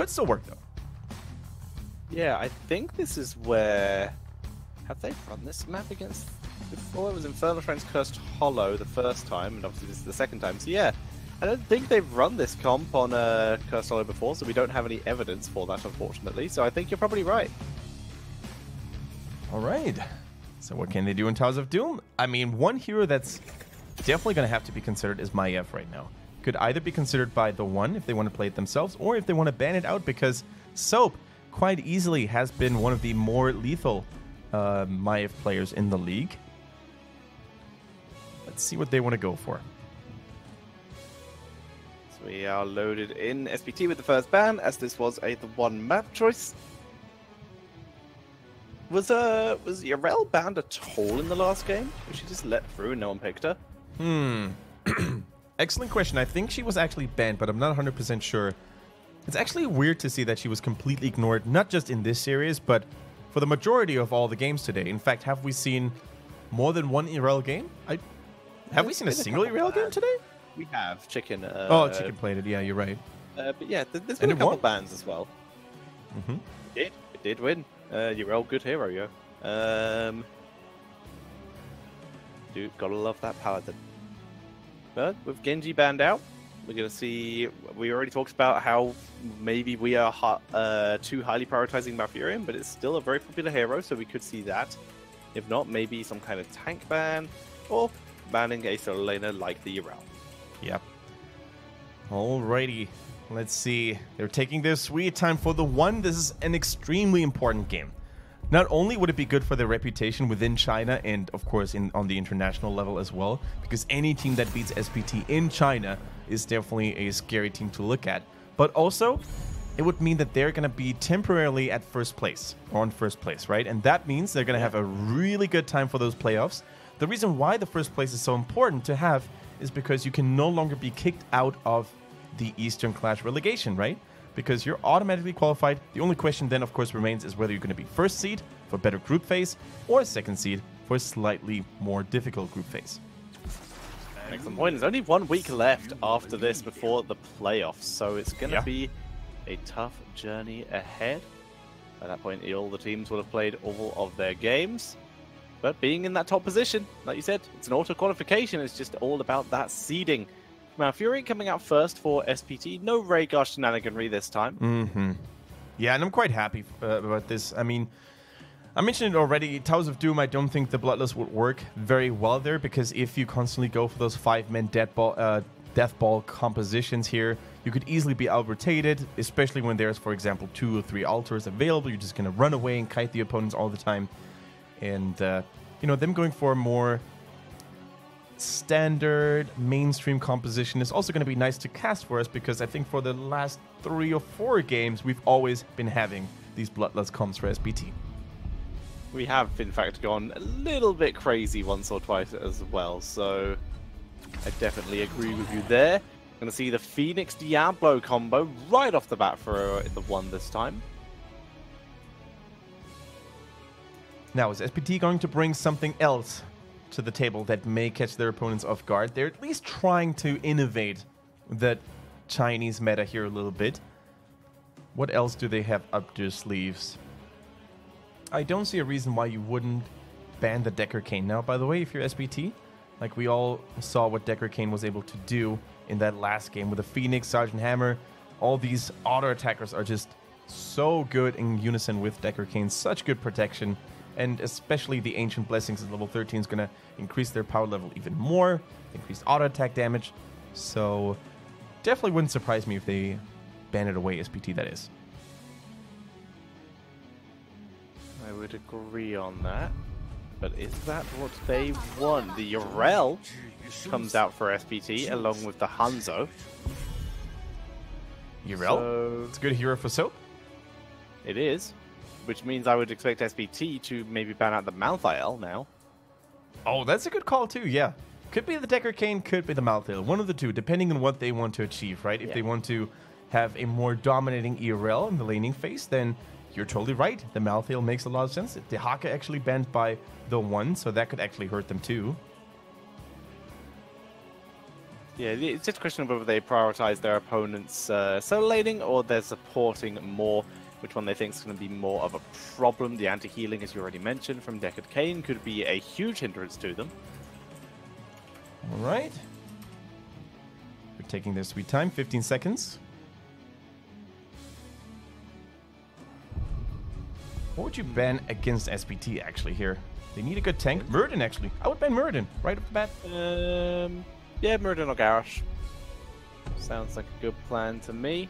Could still work, though. Yeah, I think this is where... Have they run this map against... Before it was Infernal Shrines Cursed Hollow the first time, and obviously this is the second time, so yeah. I don't think they've run this comp on Cursed Hollow before, so we don't have any evidence for that, unfortunately. So I think you're probably right. All right. So what can they do in Towers of Doom? I mean, one hero that's definitely going to have to be considered is Maiev right now. Could either be considered by TheOne if they want to play it themselves, or if they want to ban it out, because Soap quite easily has been one of the more lethal Maiev players in the league. Let's see what they want to go for. So we are loaded in SPT with the first ban, as this was a TheOne map choice. Was Yarel banned at all in the last game? Was she just let through and no one picked her? Excellent question. I think she was actually banned, but I'm not 100% sure. It's actually weird to see that she was completely ignored, not just in this series, but for the majority of all the games today. In fact, have we seen more than one Yarel game? Have we seen a single Yarel game today? We have. Chicken. Chicken played it. Yeah, you're right. But yeah, there's been a couple bans as well. Mm-hmm. It did win. Yarel, good hero, yo. Dude, gotta love that paladin. But with Genji banned out, we're going to see... We already talked about how maybe we are too highly prioritizing Malfurion, but it's still a very popular hero, so we could see that. If not, maybe some kind of tank ban, or banning a solo laner like the Yarel. Yep. Alrighty. Let's see. They're taking their sweet time for TheOne. This is an extremely important game. Not only would it be good for their reputation within China and, of course, on the international level as well, because any team that beats SPT in China is definitely a scary team to look at, but also it would mean that they're going to be temporarily at first place, or on first place, right? And that means they're going to have a really good time for those playoffs. The reason why the first place is so important to have is because you can no longer be kicked out of the Eastern Clash relegation, right? Because you're automatically qualified. The only question then, of course, remains is whether you're going to be first seed for better group phase or second seed for a slightly more difficult group phase. Excellent point. There's only 1 week left after this before the playoffs, so it's going to be a tough journey ahead. At that point, all the teams will have played all of their games. But being in that top position, like you said, it's an auto-qualification. It's just all about that seeding. Malfurion coming out first for SPT. No Rhaegar shenaniganry this time. Mm-hmm. Yeah, and I'm quite happy about this. I mean, I mentioned it already. Towers of Doom, I don't think the Bloodlust would work very well there, because if you constantly go for those 5-man death ball compositions here, you could easily be out-rotated, especially when there's, for example, 2 or 3 altars available. You're just going to run away and kite the opponents all the time. And, you know, them going for a more standard mainstream composition is also going to be nice to cast for us, because I think for the last 3 or 4 games, we've always been having these Bloodlust comps for SPT. We have, in fact, gone a little bit crazy once or twice as well, so I definitely agree with you there. Going to see the Phoenix Diablo combo right off the bat for TheOne this time. Now, is SPT going to bring something else to the table that may catch their opponents off guard? They're at least trying to innovate the Chinese meta here a little bit. What else do they have up their sleeves? I don't see a reason why you wouldn't ban the Decker Cane. Now, by the way, if you're SPT, like we all saw what Decker Cane was able to do in that last game with the Phoenix, Sergeant Hammer, all these auto attackers are just so good in unison with Decker Cane. Such good protection. And especially the Ancient Blessings at level 13 is going to increase their power level even more, increase auto attack damage. So definitely wouldn't surprise me if they ban it away, SPT that is. I would agree on that. But is that what they want? The Yarel comes out for SPT along with the Hanzo. Yarel? So it's a good hero for Soap. It is. Which means I would expect SPT to maybe ban out the Malthael now. Oh, that's a good call too, yeah. Could be the Decker Cane, could be the Malthael. One of the two, depending on what they want to achieve, right? If they want to have a more dominating ERL in the laning phase, then you're totally right. The Malthael makes a lot of sense. The Haka actually banned by TheOne, so that could actually hurt them too. Yeah, it's just a question of whether they prioritize their opponent's solo laning or they're supporting more, which one they think is going to be more of a problem. The anti-healing, as you already mentioned, from Deckard Cain could be a huge hindrance to them. All right. We're taking their sweet time, 15 seconds. What would you ban against SPT actually here? They need a good tank. Muradin, actually. I would ban Muradin right off the bat. Yeah, Muradin or Garrosh. Sounds like a good plan to me.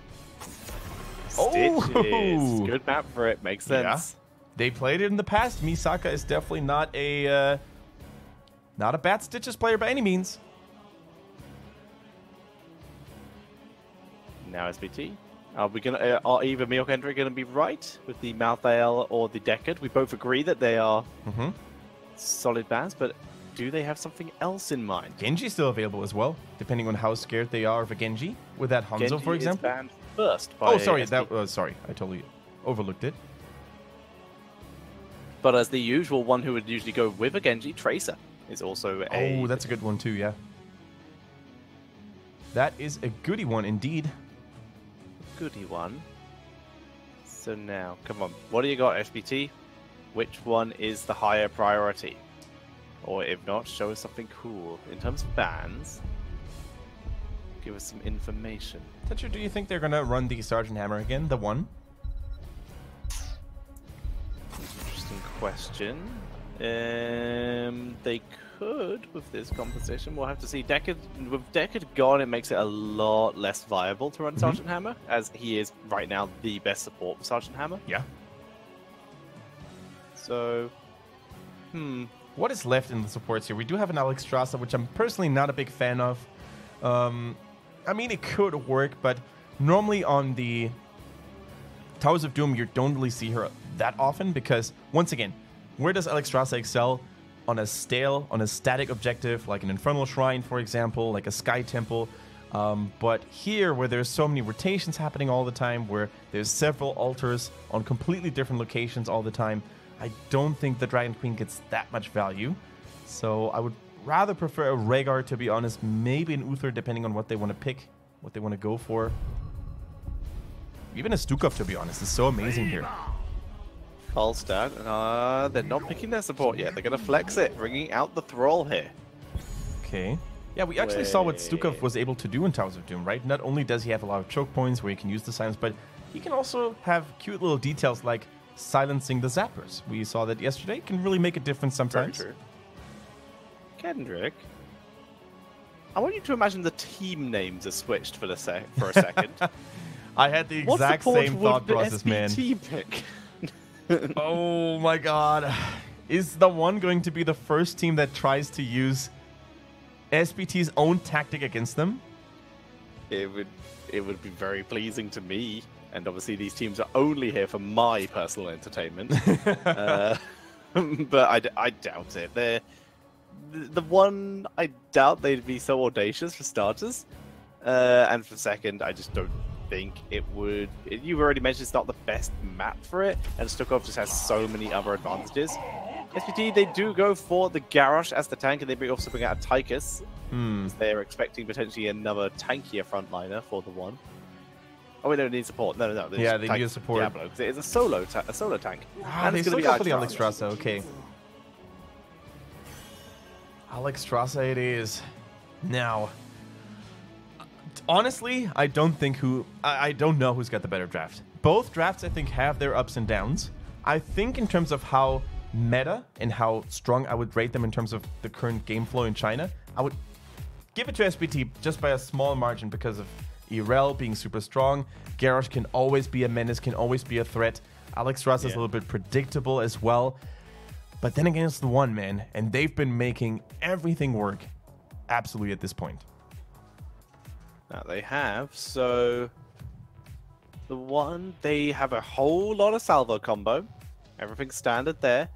Stitches. Oh! Good map for it. Makes sense. Yeah. They played it in the past. Misaka is definitely not a bad Stitches player by any means. Now SPT. Are either me or Kendrick going to be right with the Malthael or the Deckard? We both agree that they are solid bans, but do they have something else in mind? Genji's still available as well, depending on how scared they are of a Genji. With that Hanzo, Genji for example. Is banned first by sorry, SPT. Sorry, I totally overlooked it. But as the usual one who would usually go with a Genji, Tracer is also a... Oh, that's a good one too, yeah. That is a goody one indeed. Goody one. So now, come on. What do you got, SPT? Which one is the higher priority? Or if not, show us something cool. In terms of bans, give us some information. Tetcher, do you think they're going to run the Sergeant Hammer again? The one? Interesting question. They could with this composition. We'll have to see. With Deckard gone, it makes it a lot less viable to run Sergeant Hammer, as he is right now the best support for Sergeant Hammer. Yeah. So, what is left in the supports here? We do have an Alex Strasser, which I'm personally not a big fan of. I mean, it could work, but normally on the Towers of Doom, you don't really see her that often because, once again, where does Alex Strasser excel? On a static objective, like an Infernal Shrine, for example, like a Sky Temple. But here, where there's so many rotations happening all the time, where there's several altars on completely different locations all the time, I don't think the Dragon Queen gets that much value. So I would rather prefer a Rhaegar, to be honest. Maybe an Uther, depending on what they want to pick, what they want to go for. Even a Stukov, to be honest, is so amazing here. Falstad, they're not picking their support yet. They're going to flex it, bringing out the Thrall here. Okay. Yeah, we actually saw what Stukov was able to do in Towers of Doom, right? Not only does he have a lot of choke points where he can use the silence, but he can also have cute little details like silencing the zappers. We saw that yesterday. It can really make a difference sometimes. Very true. Kendrick, I want you to imagine the team names are switched for a second. I had the exact same thought process, man. Pick? Oh my god. Is the one going to be the first team that tries to use SPT's own tactic against them? It would be very pleasing to me. And obviously these teams are only here for my personal entertainment. But I doubt it. The one, I doubt they'd be so audacious for starters. And for second, I just don't think it would. You already mentioned it's not the best map for it, and Stukov just has so many other advantages. SPT, they do go for the Garrosh as the tank, and they also bring out a Tychus. They're expecting potentially another tankier frontliner for the one. Oh, wait, no, they need support. No. Yeah, they need support. Diablo, because it is a solo tank. And they still go for the Alex Strasser, okay. Alex Strasser it is. Now, honestly, I don't know who's got the better draft. Both drafts, I think, have their ups and downs. I think in terms of how meta and how strong I would rate them in terms of the current game flow in China, I would give it to SPT just by a small margin because of Irel being super strong. Garrosh can always be a menace, can always be a threat. Alex Strasser is a little bit predictable as well. But then again, it's the one, man, and they've been making everything work absolutely at this point. Now they have, so the one, they have a whole lot of salvo combo. Everything's standard there.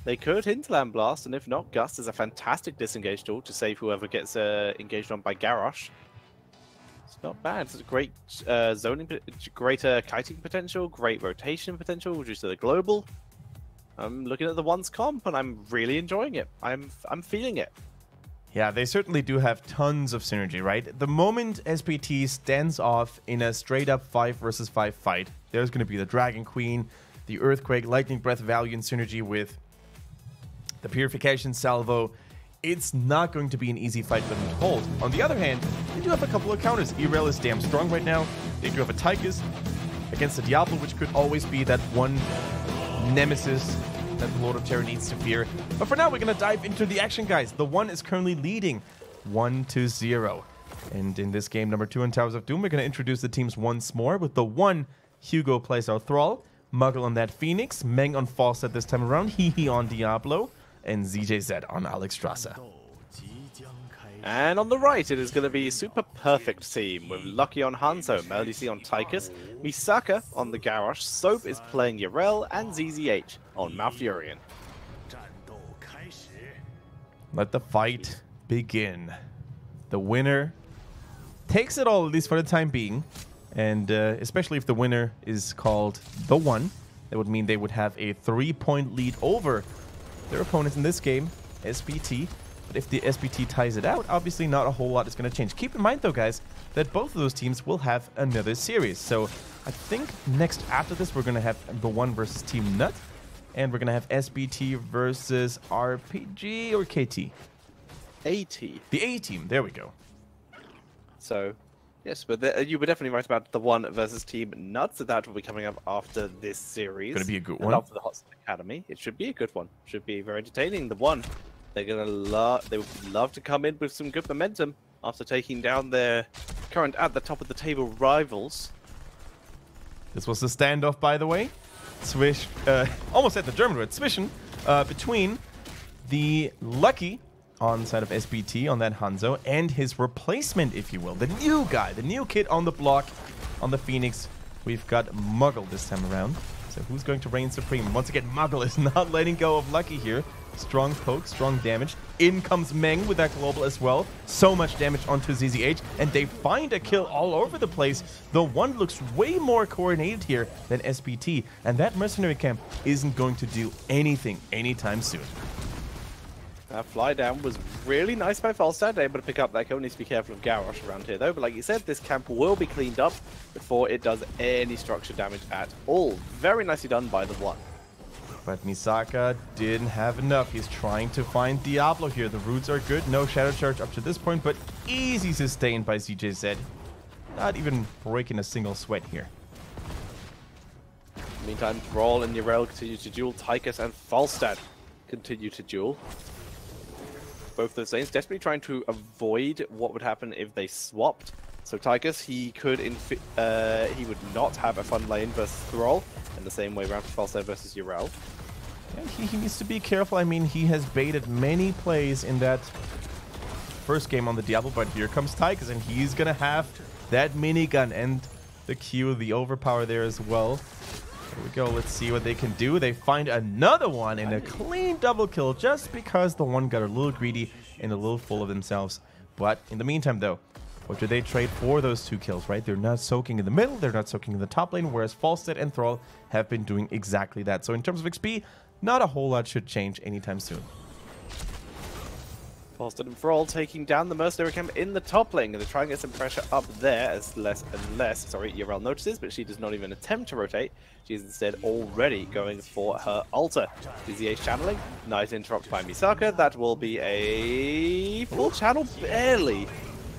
They could Hinterland Blast, and if not, Gust is a fantastic disengage tool to save whoever gets engaged on by Garrosh. It's not bad. It's a great zoning, greater kiting potential, great rotation potential, reduced to the global. I'm looking at the one's comp, and I'm really enjoying it. I'm feeling it. Yeah, they certainly do have tons of synergy, right? The moment SPT stands off in a straight-up 5 versus 5 fight, there's going to be the Dragon Queen, the Earthquake, Lightning Breath value and synergy with the Purification Salvo. It's not going to be an easy fight for them to hold. On the other hand, they do have a couple of counters. Irel is damn strong right now. They do have a Tychus against the Diablo, which could always be that one nemesis that the Lord of Terror needs to fear. But for now, we're going to dive into the action, guys. TheOne is currently leading 1-0. And in this game, number 2 in Towers of Doom, we're going to introduce the teams once more. With TheOne, Hugo plays our Thrall, Muggle on that Phoenix, Meng on Falstad this time around, Hehe on Diablo, and ZJZ on Alexstrasza. And on the right, it is going to be super perfect team with Lucky on Hanzo, Melody on Tychus, Misaka on the Garrosh, Soap is playing Yrel, and ZZH on Malfurion. Let the fight begin. The winner takes it all, at least for the time being. And especially if the winner is called TheOne, that would mean they would have a 3-point lead over their opponents in this game, SPT. But if the SPT ties it out, obviously not a whole lot is going to change. Keep in mind, though, guys, that both of those teams will have another series. So I think next after this, we're going to have TheOne versus Team Nut. And we're going to have SPT versus RPG or KT? AT. The A team. There we go. So, yes, but you were definitely right about TheOne versus Team Nut. So that will be coming up after this series. Going to be a good one. After the Hot Academy. It should be a good one. Should be very entertaining. TheOne. They're gonna they would love to come in with some good momentum after taking down their current at the top of the table rivals. This was the standoff, by the way. Swish, almost said the German word, Zwischen, between the Lucky on the side of SPT on that Hanzo and his replacement, if you will, the new guy, the new kid on the block on the Phoenix. We've got Muggle this time around. So who's going to reign supreme? Once again, Muggle is not letting go of Lucky here. Strong poke, strong damage. In comes Meng with that global as well. So much damage onto ZZH, and they find a kill all over the place. TheOne looks way more coordinated here than SPT, and that mercenary camp isn't going to do anything anytime soon. That fly down was really nice by Falstad, able to pick up that kill. Needs to be careful of Garrosh around here though, but like you said, this camp will be cleaned up before it does any structure damage at all. Very nicely done by TheOne. But Misaka didn't have enough. He's trying to find Diablo here. The roots are good. No Shadow Charge up to this point, but easy sustained by ZJZ. Not even breaking a single sweat here. Meantime, Thrall and Yrel continue to duel. Tychus and Falstad continue to duel. Both those lanes desperately trying to avoid what would happen if they swapped. So Tychus, he would not have a fun lane versus Thrall, and the same way around for Falstad versus Yrel. Yeah, he needs to be careful. I mean, he has baited many plays in that first game on the Diablo, but here comes Tychus, and he's gonna have that minigun and the Q, the overpower there as well. Here we go. Let's see what they can do. They find another one and a clean double kill just because TheOne got a little greedy and a little full of themselves. But in the meantime, though, what do they trade for those 2 kills, right? They're not soaking in the middle, they're not soaking in the top lane, whereas Falstad and Thrall have been doing exactly that. So in terms of XP, not a whole lot should change anytime soon. Falstad and Thrall taking down the mercenary camp in the top lane, and they're trying to get some pressure up there as less and less. Sorry, Yrel notices, but she does not even attempt to rotate. She's instead already going for her altar. ZZH channeling, nice interrupt by Misaka. That will be a full channel, barely.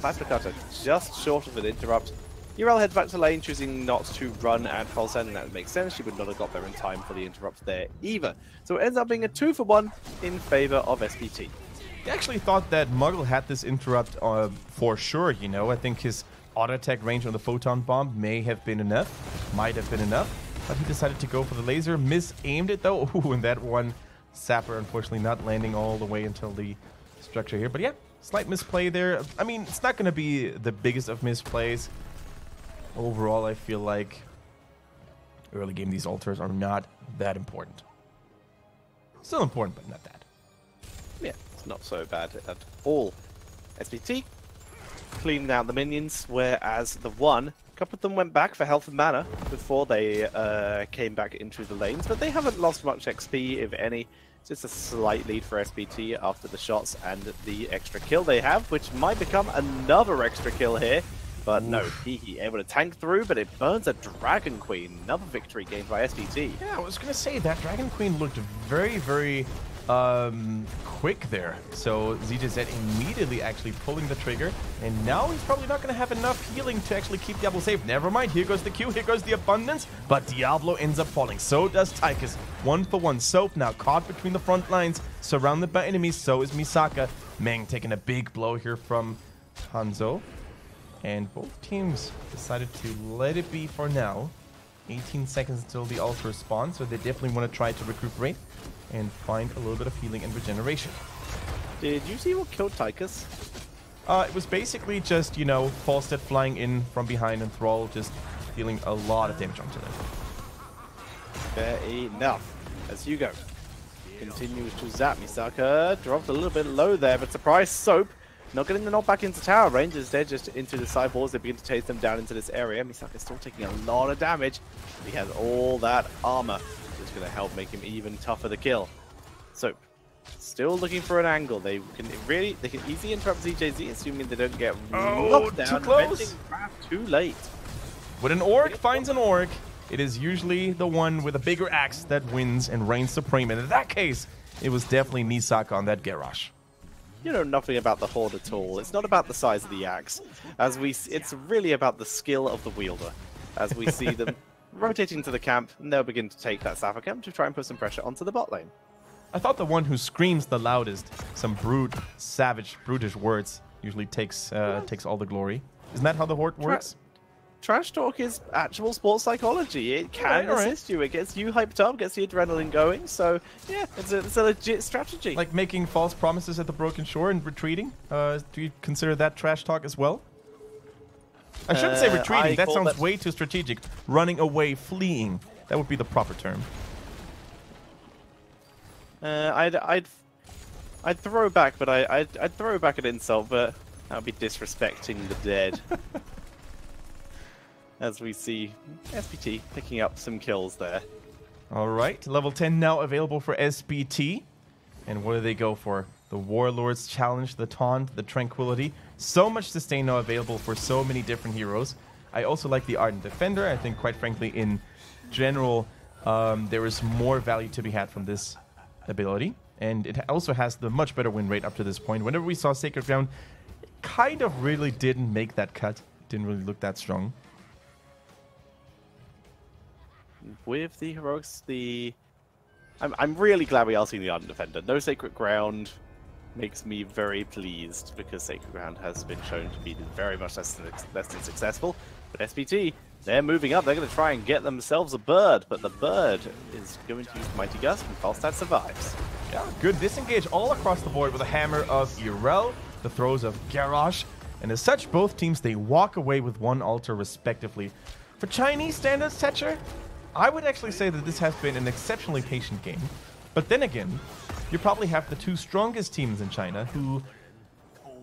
Plasma Cutter, just short of an interrupt. Yrel heads back to lane, choosing not to run at Falstad, and that makes sense. She would not have got there in time for the interrupt there either. So it ends up being a 2-for-1 in favor of SPT. I actually thought that Muggle had this interrupt for sure, you know. I think his auto attack range on the photon bomb may have been enough, might have been enough, but he decided to go for the laser, misaimed it though. Ooh, and that one Sapper unfortunately not landing all the way until the structure here. But yeah, slight misplay there. I mean, it's not going to be the biggest of misplays. Overall, I feel like early game these altars are not that important. Still important, but not that. Yeah, it's not so bad at all. SPT cleaning out the minions, whereas TheOne couple of them went back for health and mana before they came back into the lanes, but they haven't lost much XP, if any. It's just a slight lead for SPT after the shots and the extra kill they have, which might become another extra kill here. But no, Hihi able to tank through, but it burns a Dragon Queen. Another victory gained by SPT. Yeah, I was going to say, that Dragon Queen looked very, very quick there. So ZJZ immediately actually pulling the trigger. And now he's probably not going to have enough healing to actually keep Diablo safe. Never mind, here goes the Q, here goes the abundance. But Diablo ends up falling. So does Tychus. 1-for-1. Soap now caught between the front lines, surrounded by enemies. So is Misaka. Meng taking a big blow here from Hanzo. And both teams decided to let it be for now. 18 seconds until the ult responds, so they definitely want to try to recuperate and find a little bit of healing and regeneration. Did you see what killed Tychus? It was basically just, you know, Falstad flying in from behind and Thrall just dealing a lot of damage onto them. Fair enough. As Hugo continues to zap, Misaka dropped a little bit low there, but surprise Soap. Not getting the knock back into tower range, instead just into the sideboards. They begin to chase them down into this area. Misaka still taking a lot of damage. He has all that armor, which is going to help make him even tougher to kill. So, still looking for an angle. They can easily interrupt ZJZ, assuming they don't get knocked down. Too close. Too late. When an orc finds an orc, it is usually the one with a bigger axe that wins and reigns supreme. And in that case, it was definitely Misaka on that Garrosh. You know nothing about the Horde at all. It's not about the size of the axe. It's really about the skill of the wielder. As we see them rotating to the camp, and they'll begin to take that Sapphire camp to try and put some pressure onto the bot lane. I thought the one who screams the loudest, some brutish words, usually takes all the glory. Isn't that how the Horde works? Trash talk is actual sports psychology. It can assist you. It gets you hyped up, gets the adrenaline going. So, yeah, it's a legit strategy. Like making false promises at the Broken Shore and retreating? Do you consider that trash talk as well? I shouldn't say retreating. That sounds way too strategic. Running away, fleeing. That would be the proper term. I'd throw back, but I'd throw back an insult, but that would be disrespecting the dead. As we see SPT picking up some kills there. Alright, level 10 now available for SPT. And what do they go for? The Warlord's Challenge, the Taunt, the Tranquility. So much sustain now available for so many different heroes. I also like the Ardent Defender. I think, quite frankly, in general, there is more value to be had from this ability. And it also has the much better win rate up to this point. Whenever we saw Sacred Ground, it kind of really didn't make that cut. Didn't really look that strong. With the heroics, I'm really glad we are seeing the Ardent Defender. No Sacred Ground makes me very pleased, because Sacred Ground has been shown to be very much less than successful. But SPT, they're moving up. They're going to try and get themselves a bird, but the bird is going to use Mighty Gust, and Falstad survives. Yeah, good disengage all across the board with a hammer of Irel, the throws of Garrosh, and as such, both teams, they walk away with one altar respectively. For Chinese standards, Tetcher, I would actually say that this has been an exceptionally patient game. But then again, you probably have the two strongest teams in China who,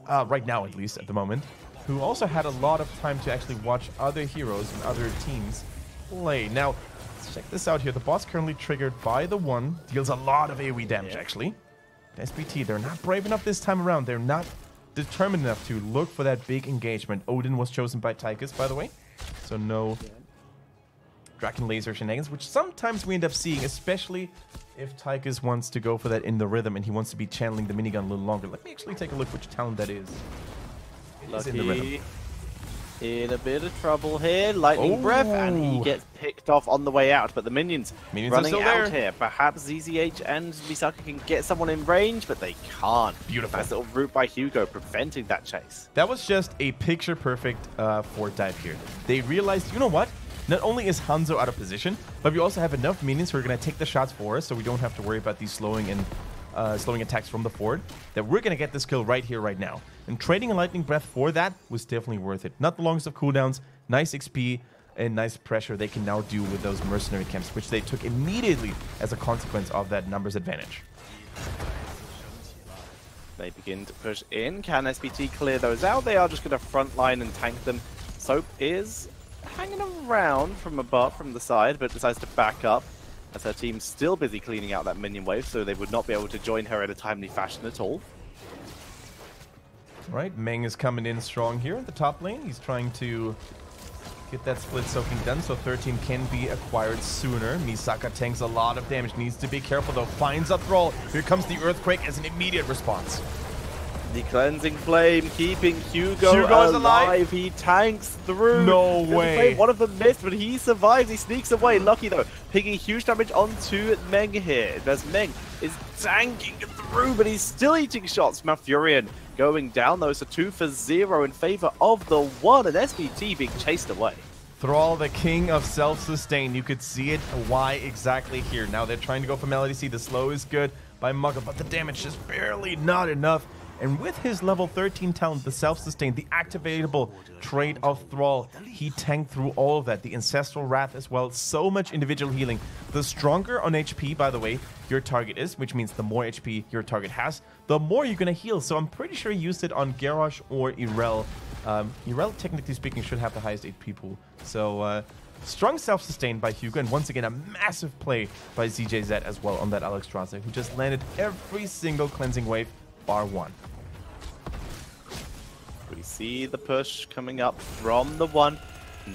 right now at least, at the moment, who also had a lot of time to actually watch other heroes and other teams play. Now, let's check this out here. The boss currently triggered by the one, deals a lot of AoE damage actually. SPT, they're not brave enough this time around. They're not determined enough to look for that big engagement. Odin was chosen by Tychus, by the way. So no Draken Laser shenanigans, which sometimes we end up seeing, especially if Tychus wants to go for that in the rhythm and he wants to be channeling the minigun a little longer. Let me actually take a look which talent that is. Lucky in the rhythm. In a bit of trouble here. Lightning Breath, and he gets picked off on the way out. But the minions running out here. Perhaps ZZH and Misaka can get someone in range, but they can't. Beautiful. Nice little route by Hugo, preventing that chase. That was just a picture-perfect fort dive here. They realized, you know what? Not only is Hanzo out of position, but we also have enough minions who are going to take the shots for us, so we don't have to worry about these slowing attacks from the fort, that we're going to get this kill right here, right now. And trading a Lightning Breath for that was definitely worth it. Not the longest of cooldowns, nice XP, and nice pressure they can now do with those mercenary camps, which they took immediately as a consequence of that numbers advantage. They begin to push in. Can SPT clear those out? They are just going to frontline and tank them. Soap is hanging around from above, from the side, but decides to back up as her team's still busy cleaning out that minion wave, so they would not be able to join her in a timely fashion at all. Right, Meng is coming in strong here in the top lane. He's trying to get that split soaking done so 13 can be acquired sooner. Misaka tanks a lot of damage. Needs to be careful though. Finds a thrall. Here comes the Earthquake as an immediate response. The Cleansing Flame keeping Hugo alive. He tanks through. No way. One of them missed, but he survives. He sneaks away. Lucky though, picking huge damage onto Meng here. As Meng is tanking through, but he's still eating shots. Malfurion going down though, so 2 for 0 in favor of TheOne and SPT being chased away. Thrall, the king of self-sustain. You could see it. Why exactly here? Now they're trying to go for Melody C. The slow is good by Mugga, but the damage just barely not enough. And with his level 13 talent, the self-sustain, the activatable trait of Thrall, he tanked through all of that. The Ancestral Wrath as well. So much individual healing. The stronger on HP, by the way, your target is, which means the more HP your target has, the more you're going to heal. So I'm pretty sure he used it on Garrosh or Irel. Irel, technically speaking, should have the highest HP pool. So strong self-sustain by Hugo. And once again, a massive play by ZJZ as well on that Alexstrasza, who just landed every single cleansing wave, bar one. We see the push coming up from TheOne.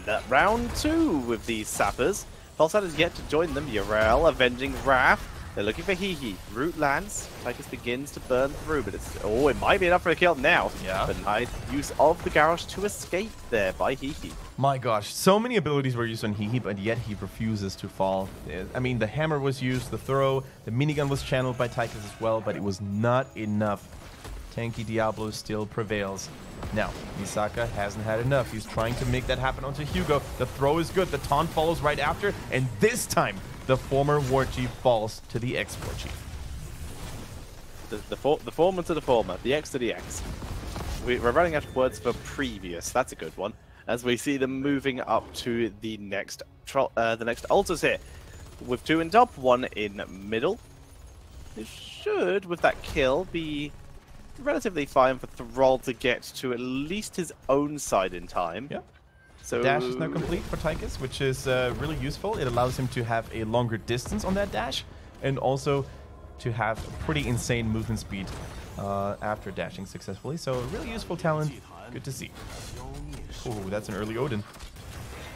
That round 2 with these sappers. Pulsar is yet to join them. Urel avenging Wrath. They're looking for Hihi. Root lands. Tychus begins to burn through, but it's... Oh, it might be enough for a kill now. Yeah. But nice use of the Garrosh to escape there by Hihi. My gosh, so many abilities were used on Hihi, but yet he refuses to fall. I mean, the hammer was used, the throw, the minigun was channeled by Tychus as well, but it was not enough. Tanky Diablo still prevails. Now, Misaka hasn't had enough. He's trying to make that happen onto Hugo. The throw is good. The taunt follows right after. And this time, the former War Chief falls to the ex-War Chief. The former to the former. The X to the X. We're running out of words for previous. That's a good one. As we see them moving up to the next altars here. With 2 in top, 1 in middle. It should, with that kill, be relatively fine for Thrall to get to at least his own side in time. Yeah. So dash is now complete for Tychus, which is really useful. It allows him to have a longer distance on that dash, and also to have a pretty insane movement speed after dashing successfully. So a really useful talent. Good to see. Oh, that's an early Odin.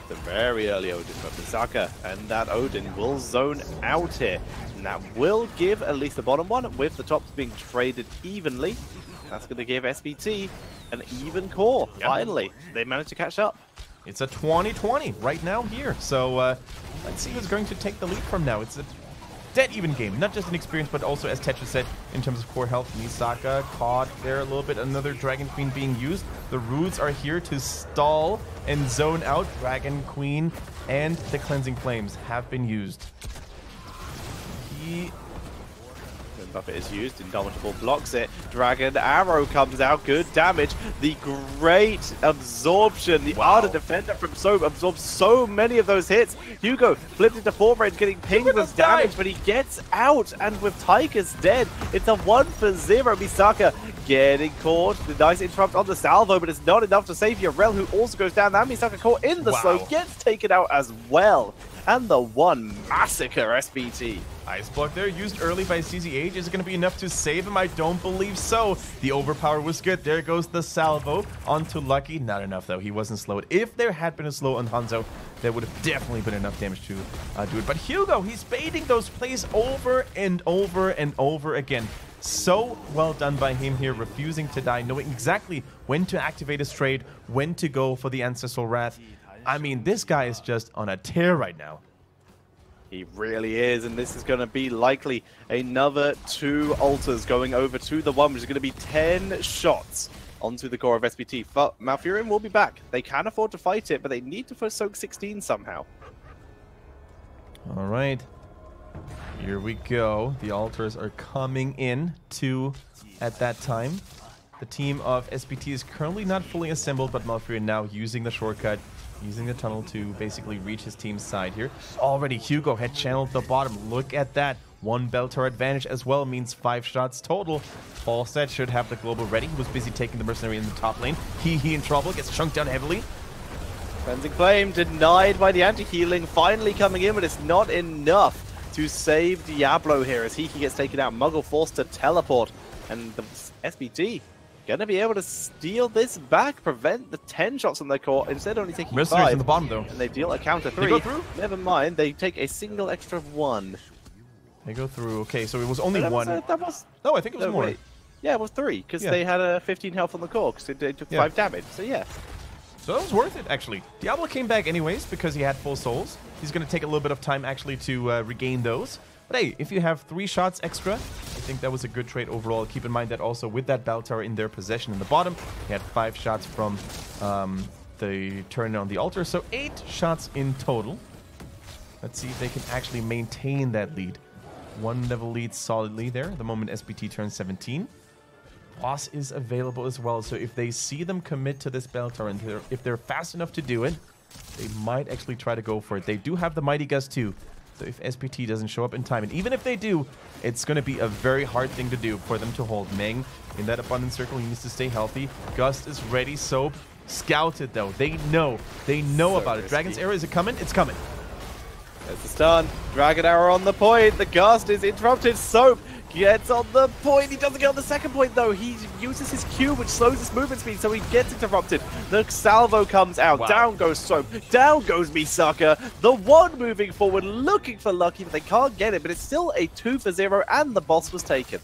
The very early Odin from Misaka, and that Odin will zone out here. And that will give at least the bottom one, with the tops being traded evenly. That's going to give SPT an even core. Yep. Finally, they managed to catch up. It's a 20-20 right now here. So let's see who's going to take the lead from now. It's a dead even game. Not just in experience, but also, as Tetris said, in terms of core health. Misaka caught there a little bit. Another Dragon Queen being used. The Roots are here to stall and zone out. Dragon Queen and the Cleansing Flames have been used. The buffet is used. Indomitable blocks it. Dragon Arrow comes out. Good damage. The great absorption. The Ardent Defender from Soap absorbs so many of those hits. Hugo flipped into 4 range, getting pinged with damage, but he gets out. And with Tychus dead, it's a 1 for 0. Misaka getting caught. The nice interrupt on the salvo, but it's not enough to save Urel, who also goes down. And Misaka caught in the slow, gets taken out as well. And TheOne massacre SPT. Ice block there, used early by CZH. Is it going to be enough to save him? I don't believe so. The overpower was good. There goes the salvo onto Lucky. Not enough, though. He wasn't slowed. If there had been a slow on Hanzo, there would have definitely been enough damage to do it. But Hugo, he's baiting those plays over and over and over again. So well done by him here, refusing to die, knowing exactly when to activate his trade, when to go for the Ancestral Wrath. I mean, this guy is just on a tear right now. He really is, and this is going to be likely another 2 altars going over to TheOne, which is going to be 10 shots onto the core of SPT. But Malfurion will be back. They can afford to fight it, but they need to first soak 16 somehow. All right. Here we go. The altars are coming in at that time. The team of SPT is currently not fully assembled, but Malfurion now using the shortcut, using the tunnel to basically reach his team's side here. Already Hugo had channeled the bottom. Look at that. 1 Beltar advantage as well means 5 shots total. Falstad should have the global ready. He was busy taking the mercenary in the top lane. He in trouble, gets chunked down heavily. Cleansing Flame denied by the anti-healing, finally coming in, but it's not enough to save Diablo here as Hiki gets taken out. Muggle forced to teleport, and the SPT gonna be able to steal this back, prevent the 10 shots on their core, instead only taking Mercenaries 5. in the bottom though. And they deal a counter 3. They go through? Never mind, they take a single extra of 1. They go through. Okay, so it was only That one. was No, I think it was no, more. wait. Yeah, it was 3, because they had a 15 health on the core, because they took 5 damage, so yeah. So that was worth it, actually. Diablo came back anyways because he had full souls. He's going to take a little bit of time, actually, to regain those. But hey, if you have 3 shots extra, I think that was a good trade overall. Keep in mind that also with that Bell Tower in their possession in the bottom, he had 5 shots from the turn on the altar. So 8 shots in total. Let's see if they can actually maintain that lead. 1 level lead solidly there the moment SPT turns 17. Boss is available as well, so if they see them commit to this Bell Tower, and if they're fast enough to do it, they might actually try to go for it. They do have the Mighty Gust too, so if SPT doesn't show up in time, and even if they do, it's going to be a very hard thing to do for them to hold. Meng in that abundance circle, he needs to stay healthy. Gust is ready, Soap scouted though. They know so about it. Dragon's Arrow, is it coming? It's coming. There's the stun. Dragon Arrow on the point. The Gust is interrupted. Soap gets on the point. He doesn't get on the second point, though. He uses his Q, which slows his movement speed, so he gets interrupted. The salvo comes out. Wow. Down goes Soap. Down goes Misaka. TheOne moving forward, looking for Lucky, but they can't get it. But it's still a 2-for-0, and the boss was taken.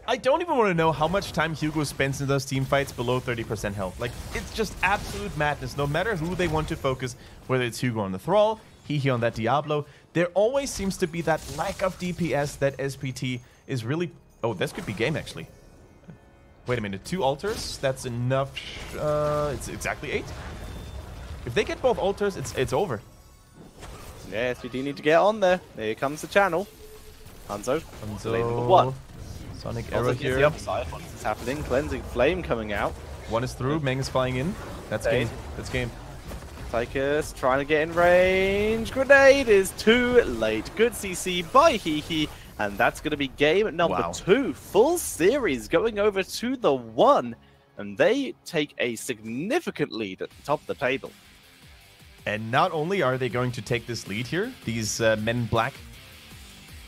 I don't even want to know how much time Hugo spends in those team fights below 30% health. Like, it's just absolute madness. No matter who they want to focus, whether it's Hugo on the Thrall, Hihi on that Diablo, there always seems to be that lack of DPS that SPT is really... Oh, this could be game, actually. Wait a minute, 2 altars? That's enough... it's exactly 8. If they get both altars, it's over. Yeah, SPT need to get on there. Here comes the channel. Hanzo. What? Sonic Arrow here. The other side. What's happening? Cleansing Flame coming out. 1 is through. Meng is flying in. That's game. That's game. Tychus trying to get in range. Grenade is too late. Good CC by Hihi. And that's going to be game number 2. Full series going over to TheOne. And they take a significant lead at the top of the table. And not only are they going to take this lead here, these men in black,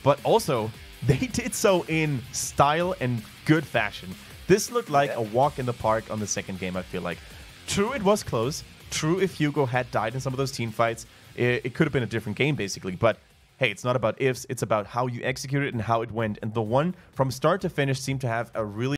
but also they did so in style and good fashion. This looked like a walk in the park on the second game, I feel like. True, it was close. True, if Hugo had died in some of those team fights, it could have been a different game, basically. But hey, it's not about ifs, it's about how you execute it and how it went. And TheOne, from start to finish, seemed to have a really